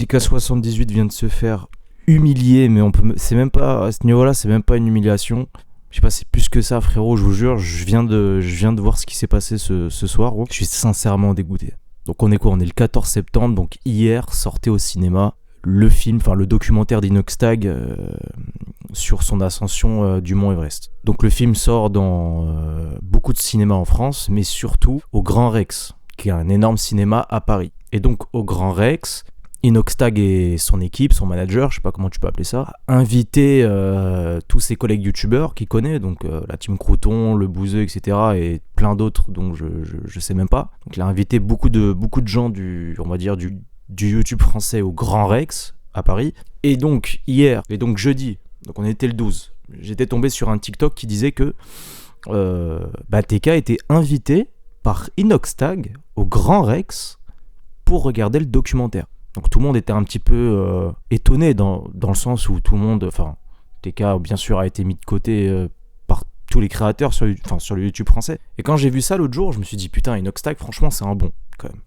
TK78 vient de se faire humilier, mais c'est même pas, à ce niveau-là, c'est même pas une humiliation. Je sais pas, c'est plus que ça, frérot, je vous jure, je viens de voir ce qui s'est passé ce soir, gros. Je suis sincèrement dégoûté. Donc on est quoi ? On est le 14 septembre, donc hier sortait au cinéma le film, enfin le documentaire d'Inoxtag sur son ascension du Mont Everest. Donc le film sort dans beaucoup de cinémas en France, mais surtout au Grand Rex, qui est un énorme cinéma à Paris. Et donc au Grand Rex, Inoxtag et son équipe, son manager, je sais pas comment tu peux appeler ça, a invité tous ses collègues youtubeurs qu'il connaît, donc la team Crouton, le Bouzeux, etc. et plein d'autres dont je sais même pas. Donc il a invité beaucoup de gens du YouTube français au Grand Rex à Paris. Et donc jeudi, donc on était le 12, j'étais tombé sur un TikTok qui disait que TK était invité par Inoxtag au Grand Rex pour regarder le documentaire. Donc tout le monde était un petit peu étonné dans le sens où tout le monde, enfin TK bien sûr a été mis de côté par tous les créateurs sur le YouTube français. Et quand j'ai vu ça l'autre jour, je me suis dit putain, Inoxtag franchement c'est un bon quand même.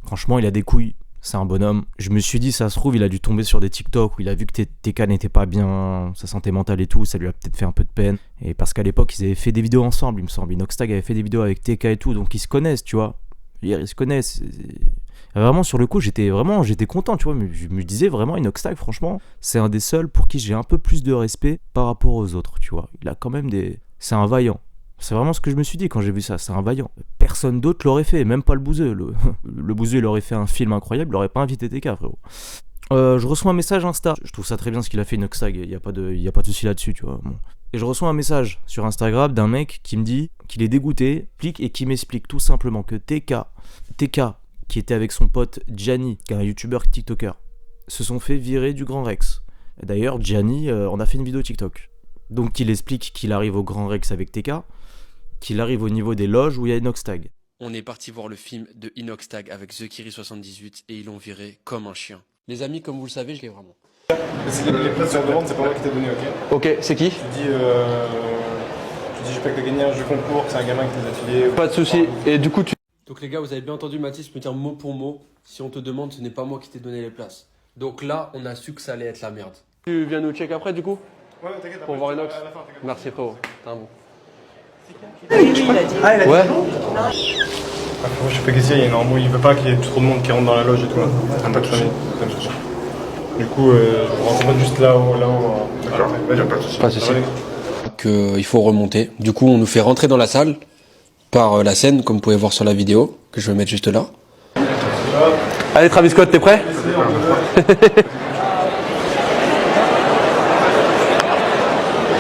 Franchement il a des couilles, c'est un bonhomme. Je me suis dit ça se trouve il a dû tomber sur des TikTok où il a vu que TK n'était pas bien, sa santé mentale et tout, ça lui a peut-être fait un peu de peine. Et parce qu'à l'époque ils avaient fait des vidéos ensemble il me semble, Inoxtag avait fait des vidéos avec TK et tout, donc ils se connaissent tu vois. Ils se connaissent. Vraiment sur le coup j'étais content tu vois, mais je me disais vraiment Inoxtag franchement c'est un des seuls pour qui j'ai un peu plus de respect par rapport aux autres tu vois. Il a quand même c'est un vaillant. C'est vraiment ce que je me suis dit quand j'ai vu ça, c'est un vaillant. Personne d'autre l'aurait fait, même pas le Bouzeux. Le Bouzeux il aurait fait un film incroyable, il aurait pas invité TK frérot. Je reçois un message Insta, je trouve ça très bien ce qu'il a fait Inoxtag, il y a pas de souci là-dessus tu vois. Bon. Et je reçois un message sur Instagram d'un mec qui me dit qu'il est dégoûté et qui m'explique tout simplement que TK qui était avec son pote Gianni, qui est un youtubeur TikToker, se sont fait virer du Grand Rex. Et d'ailleurs, Gianni, on a fait une vidéo TikTok. Donc il explique qu'il arrive au Grand Rex avec TK, qu'il arrive au niveau des loges où il y a Inoxtag. On est parti voir le film de Inoxtag avec TheKiri78 et ils l'ont viré comme un chien. Les amis, comme vous le savez, je l'ai vraiment. Les places sur demande, c'est pas moi qui t'ai donné, ok ? Ok, c'est qui ? Tu dis je peux que t'as gagné un jeu concours, que c'est un gamin qui t'a affilié. Pas de soucis. Et du coup, Donc les gars, vous avez bien entendu Mathis me dire mot pour mot, si on te demande, ce n'est pas moi qui t'ai donné les places. Donc là, on a su que ça allait être la merde. Tu viens nous check après du coup ? Ouais, t'inquiète. Pour voir Inox. À la fin, t'inquiète. Merci frérot, t'es un bon. Oui, il a dit. Ah, il a dit Ouais. Je sais pas qu'est-ce qu'il y a, il y a une embrouille, il veut pas qu'il y ait trop de monde qui rentre dans la loge et tout. Pas de famille. Du coup, je rentre juste là. D'accord, vas-y, pas de soucis. Pas de soucis. Donc il faut remonter. Du coup, on nous fait rentrer dans la salle par la scène, comme vous pouvez voir sur la vidéo, que je vais mettre juste là. Allez Travis Scott, t'es prêt ?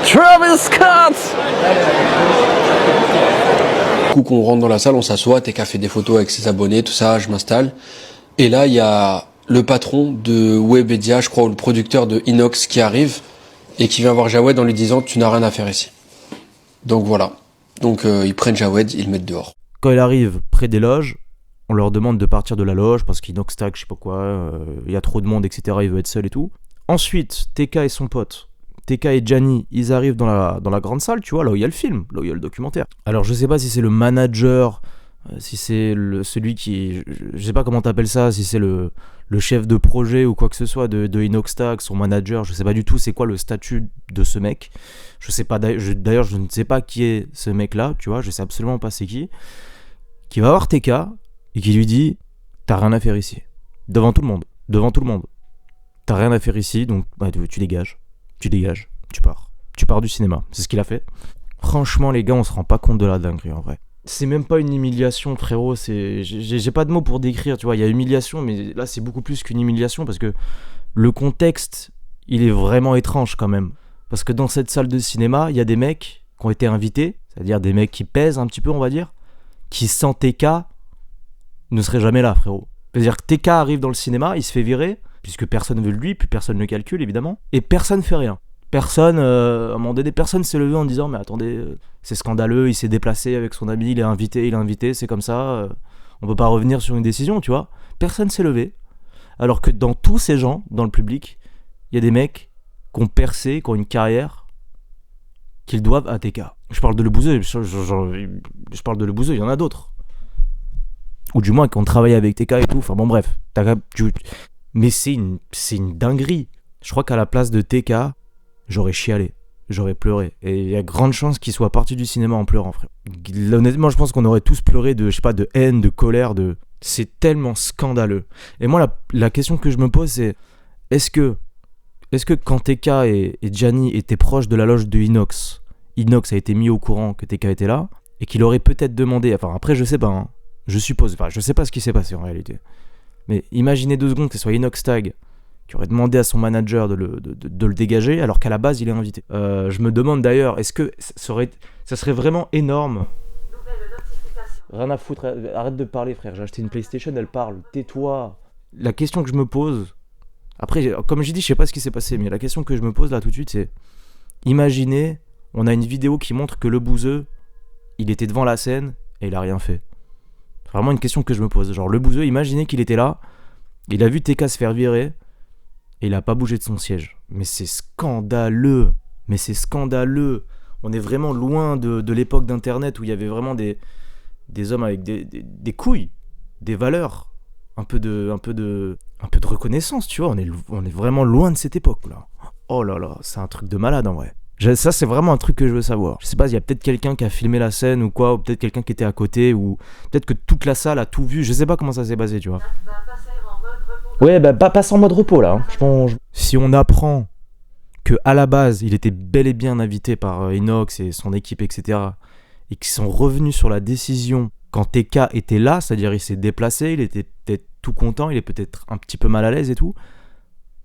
Travis Scott! Du coup, qu'on rentre dans la salle, on s'assoit, TK fait des photos avec ses abonnés, tout ça, je m'installe. Et là, il y a le patron de Webedia, je crois, ou le producteur de Inox qui arrive et qui vient voir Jawed en lui disant « Tu n'as rien à faire ici ». Donc voilà. Donc ils prennent Jawed, ils le mettent dehors. Quand il arrive près des loges, on leur demande de partir de la loge parce qu'Inoxtag, je sais pas quoi, il y a trop de monde, etc. Il veut être seul et tout. Ensuite, TK et son pote, TK et Gianni, ils arrivent dans la grande salle, tu vois, là où il y a le film, là où il y a le documentaire. Alors je sais pas si c'est le manager, si c'est celui qui... Je sais pas comment t'appelles ça, si c'est le chef de projet ou quoi que ce soit de Inoxtag, son manager, je sais pas du tout c'est quoi le statut de ce mec. Je sais pas, d'ailleurs je ne sais pas qui est ce mec là, tu vois, je sais absolument pas c'est qui va voir TK et qui lui dit t'as rien à faire ici, devant tout le monde, t'as rien à faire ici, donc bah, tu dégages, tu pars du cinéma, c'est ce qu'il a fait. Franchement les gars, on se rend pas compte de la dinguerie en vrai. C'est même pas une humiliation frérot, j'ai pas de mots pour décrire, tu vois, il y a humiliation mais là c'est beaucoup plus qu'une humiliation parce que le contexte il est vraiment étrange quand même. Parce que dans cette salle de cinéma, il y a des mecs qui ont été invités, c'est-à-dire des mecs qui pèsent un petit peu on va dire, qui sans TK ne seraient jamais là frérot. C'est-à-dire que TK arrive dans le cinéma, il se fait virer, puisque personne veut de lui, puis personne ne le calcule évidemment, et personne fait rien. Personne, à un moment donné, personne s'est levé en disant mais attendez, c'est scandaleux, il s'est déplacé avec son ami, il est invité, c'est comme ça, on peut pas revenir sur une décision, tu vois. Personne s'est levé. Alors que dans tous ces gens, dans le public, il y a des mecs qui ont percé, qui ont une carrière, qu'ils doivent à TK. Je parle de Le Bouzeux, je parle de Le Bouzeux, il y en a d'autres. Ou du moins qui ont travaillé avec TK et tout, enfin bon bref. Mais c'est une dinguerie. Je crois qu'à la place de TK, j'aurais chialé. J'aurais pleuré. Et il y a grande chance qu'il soit parti du cinéma en pleurant, frère. Honnêtement, je pense qu'on aurait tous pleuré de, je sais pas, de haine, de colère, de... C'est tellement scandaleux. Et moi, la question que je me pose, c'est... Est-ce que quand TK et Gianni étaient proches de la loge de Inox a été mis au courant que TK était là, et qu'il aurait peut-être demandé... Enfin, après, je sais pas, hein. Je suppose... Enfin, je sais pas ce qui s'est passé, en réalité. Mais imaginez 2 secondes que ce soit Inox Tag qui aurait demandé à son manager de le dégager, alors qu'à la base, il est invité. Je me demande d'ailleurs, est-ce que ça serait vraiment énorme? Rien à foutre, arrête de parler, frère. J'ai acheté une PlayStation, elle parle. Tais-toi. La question que je me pose... Après, comme j'ai dit, je sais pas ce qui s'est passé, mais la question que je me pose là tout de suite, c'est... Imaginez, on a une vidéo qui montre que le bouseux, il était devant la scène et il a rien fait. C'est vraiment une question que je me pose. Genre, le bouseux, imaginez qu'il était là, il a vu TK se faire virer, et il a pas bougé de son siège. Mais c'est scandaleux. Mais c'est scandaleux. On est vraiment loin de l'époque d'internet où il y avait vraiment des hommes avec des couilles, des valeurs, un peu de reconnaissance, tu vois. On est vraiment loin de cette époque là. Oh là là, c'est un truc de malade en vrai. Ça, c'est vraiment un truc que je veux savoir. Je sais pas, il y a peut-être quelqu'un qui a filmé la scène ou quoi, ou peut-être quelqu'un qui était à côté, ou peut-être que toute la salle a tout vu. Je sais pas comment ça s'est passé, tu vois. Ouais, bah passe en mode repos là. Hein. Si on apprend que à la base, il était bel et bien invité par Inox et son équipe, etc., et qu'ils sont revenus sur la décision quand TK était là, c'est-à-dire il s'est déplacé, il était peut-être tout content, il est peut-être un petit peu mal à l'aise et tout.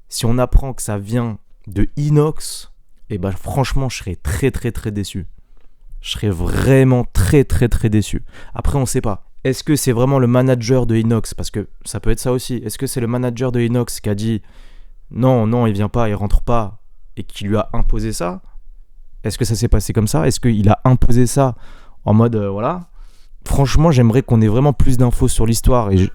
Si on apprend que ça vient de Inox, et bah franchement, je serais très très très déçu. Je serais vraiment très très très déçu. Après, on sait pas. Est-ce que c'est vraiment le manager de Inox? Parce que ça peut être ça aussi. Est-ce que c'est le manager de Inox qui a dit non, il vient pas, il rentre pas, et qui lui a imposé ça? Est-ce que ça s'est passé comme ça? Est-ce qu'il a imposé ça en mode voilà? Franchement, j'aimerais qu'on ait vraiment plus d'infos sur l'histoire. Et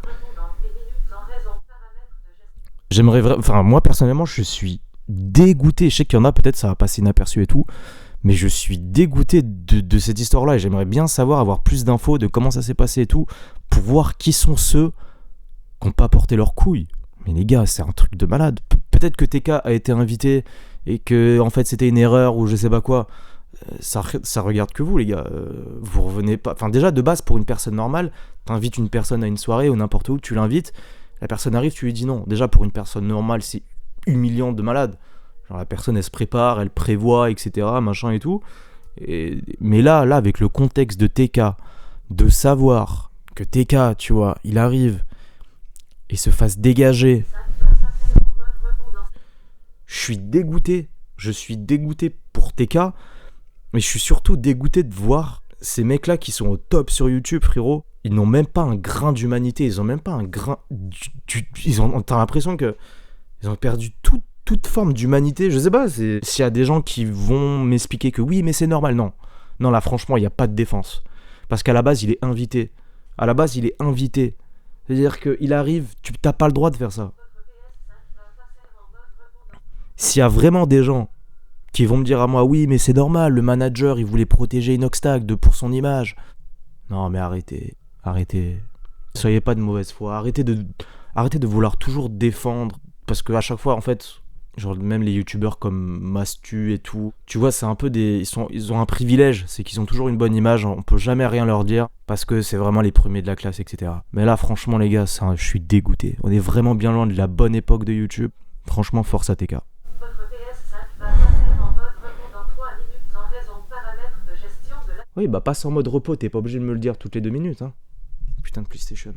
j'aimerais vraiment. Enfin, moi personnellement, je suis dégoûté. Je sais qu'il y en a, peut-être ça va passer inaperçu et tout. Mais je suis dégoûté de cette histoire-là et j'aimerais bien savoir, avoir plus d'infos de comment ça s'est passé et tout, pour voir qui sont ceux qui n'ont pas porté leurs couilles. Mais les gars, c'est un truc de malade. Peut-être que TK a été invité et que en fait c'était une erreur ou je sais pas quoi. Ça regarde que vous, les gars. Vous revenez pas. Enfin, déjà de base, pour une personne normale, t'invites une personne à une soirée ou n'importe où, tu l'invites, la personne arrive, tu lui dis non. Déjà pour une personne normale, c'est humiliant de malade. Genre la personne elle se prépare, elle prévoit, etc. machin et tout. Mais là, avec le contexte de TK, de savoir que TK, tu vois, il arrive et se fasse dégager. Je suis dégoûté. Je suis dégoûté pour TK, mais je suis surtout dégoûté de voir ces mecs-là qui sont au top sur YouTube, frérot. Ils n'ont même pas un grain d'humanité. Ils ont même pas un grain. T'as l'impression que ils ont perdu toute forme d'humanité. Je sais pas, s'il y a des gens qui vont m'expliquer que oui, mais c'est normal. Non, là, franchement, il n'y a pas de défense. Parce qu'à la base, il est invité. C'est-à-dire qu'il arrive, tu n'as pas le droit de faire ça. S'il y a vraiment des gens qui vont me dire à moi, oui, mais c'est normal, le manager, il voulait protéger Inox Tag pour son image. Non, mais arrêtez. Soyez pas de mauvaise foi. Arrêtez de vouloir toujours défendre. Parce qu'à chaque fois, en fait, genre même les youtubeurs comme Mastu et tout, tu vois, c'est un peu ils ont un privilège, c'est qu'ils ont toujours une bonne image, on peut jamais rien leur dire parce que c'est vraiment les premiers de la classe, etc. Mais là, franchement, les gars, je suis dégoûté. On est vraiment bien loin de la bonne époque de YouTube. Franchement, force à TK. Oui, bah passe en mode repos, t'es pas obligé de me le dire toutes les 2 minutes, hein. Putain de PlayStation.